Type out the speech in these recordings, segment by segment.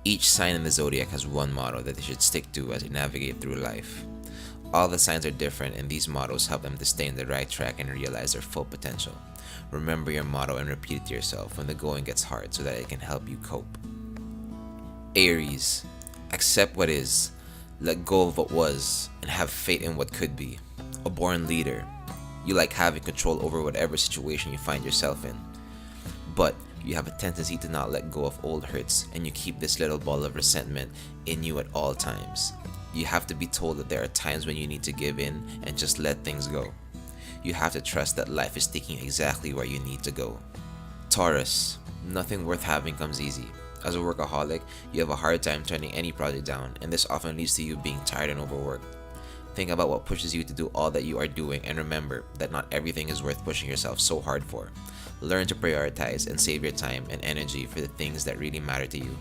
Each sign in the zodiac has one motto that they should stick to as they navigate through life. All the signs are different, and these mottos help them to stay on the right track and realize their full potential. Remember your motto and repeat it to yourself when the going gets hard so that it can help you cope. Aries, accept what is, let go of what was, and have faith in what could be. A born leader, you like having control over whatever situation you find yourself in. But you have a tendency to not let go of old hurts, and you keep this little ball of resentment in you at all times. You have to be told that there are times when you need to give in and just let things go. You have to trust that life is taking exactly where you need to go. Taurus, nothing worth having comes easy. As a workaholic, you have a hard time turning any project down, and this often leads to you being tired and overworked. Think about what pushes you to do all that you are doing, and remember that not everything is worth pushing yourself so hard for. Learn to prioritize and save your time and energy for the things that really matter to you.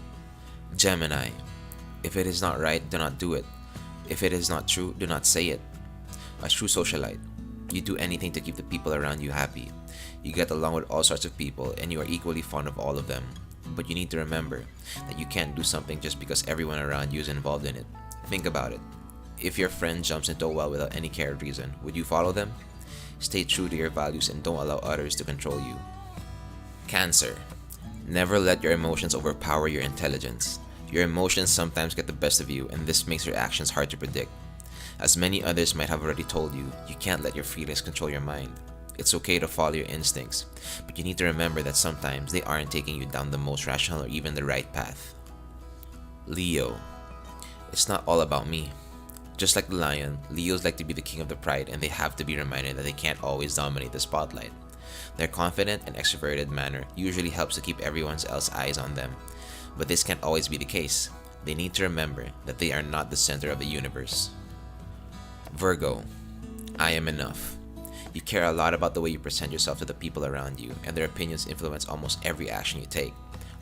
Gemini, if it is not right, do not do it. If it is not true, do not say it. A true socialite, you do anything to keep the people around you happy. You get along with all sorts of people, and you are equally fond of all of them. But you need to remember that you can't do something just because everyone around you is involved in it. Think about it. If your friend jumps into a well without any care or reason, would you follow them? Stay true to your values and don't allow others to control you. Cancer, never let your emotions overpower your intelligence. Your emotions sometimes get the best of you, and this makes your actions hard to predict. As many others might have already told you, you can't let your feelings control your mind. It's okay to follow your instincts, but you need to remember that sometimes they aren't taking you down the most rational or even the right path. Leo, it's not all about me. Just like the lion, Leos like to be the king of the pride, and they have to be reminded that they can't always dominate the spotlight. Their confident and extroverted manner usually helps to keep everyone else's eyes on them, but this can't always be the case. They need to remember that they are not the center of the universe. Virgo, I am enough. You care a lot about the way you present yourself to the people around you, and their opinions influence almost every action you take.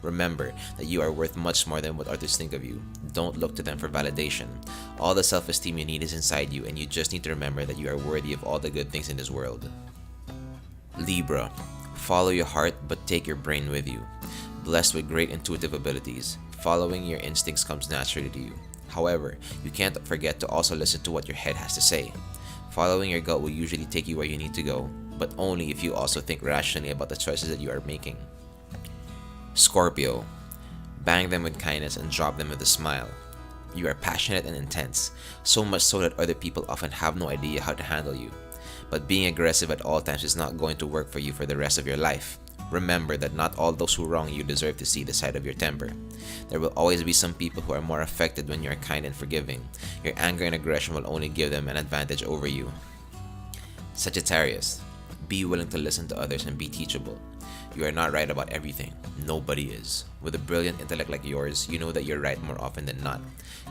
Remember that you are worth much more than what others think of you. Don't look to them for validation. All the self-esteem you need is inside you, and you just need to remember that you are worthy of all the good things in this world. Libra, follow your heart but take your brain with you. Blessed with great intuitive abilities, following your instincts comes naturally to you. However, you can't forget to also listen to what your head has to say. Following your gut will usually take you where you need to go, but only if you also think rationally about the choices that you are making. Scorpio, bang them with kindness and drop them with a smile. You are passionate and intense, so much so that other people often have no idea how to handle you. But being aggressive at all times is not going to work for you for the rest of your life. Remember that not all those who wrong you deserve to see the side of your temper. There will always be some people who are more affected when you are kind and forgiving. Your anger and aggression will only give them an advantage over you. Sagittarius, be willing to listen to others and be teachable. You are not right about everything. Nobody is. With a brilliant intellect like yours, you know that you're right more often than not.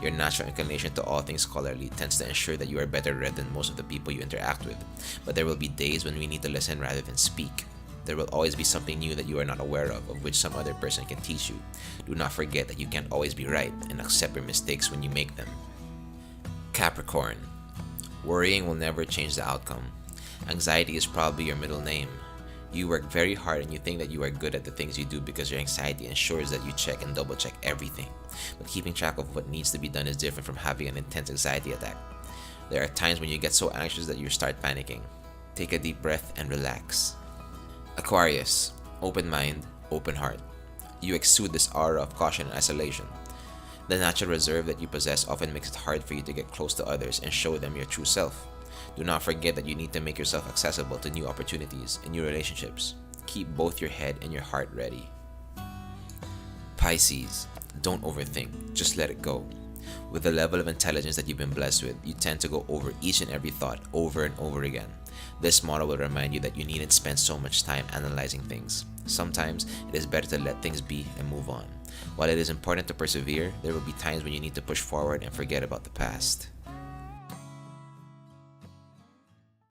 Your natural inclination to all things scholarly tends to ensure that you are better read than most of the people you interact with. But there will be days when we need to listen rather than speak. There will always be something new that you are not aware of which some other person can teach you. Do not forget that you can't always be right, and accept your mistakes when you make them. Capricorn, worrying will never change the outcome. Anxiety is probably your middle name. You work very hard and you think that you are good at the things you do because your anxiety ensures that you check and double check everything. But keeping track of what needs to be done is different from having an intense anxiety attack. There are times when you get so anxious that you start panicking. Take a deep breath and relax. Aquarius, open mind, open heart. You exude this aura of caution and isolation. The natural reserve that you possess often makes it hard for you to get close to others and show them your true self. Do not forget that you need to make yourself accessible to new opportunities and new relationships. Keep both your head and your heart ready. Pisces, don't overthink, just let it go. With the level of intelligence that you've been blessed with, you tend to go over each and every thought over and over again. This model will remind you that you needn't spend so much time analyzing things. Sometimes it is better to let things be and move on. While it is important to persevere, there will be times when you need to push forward and forget about the past.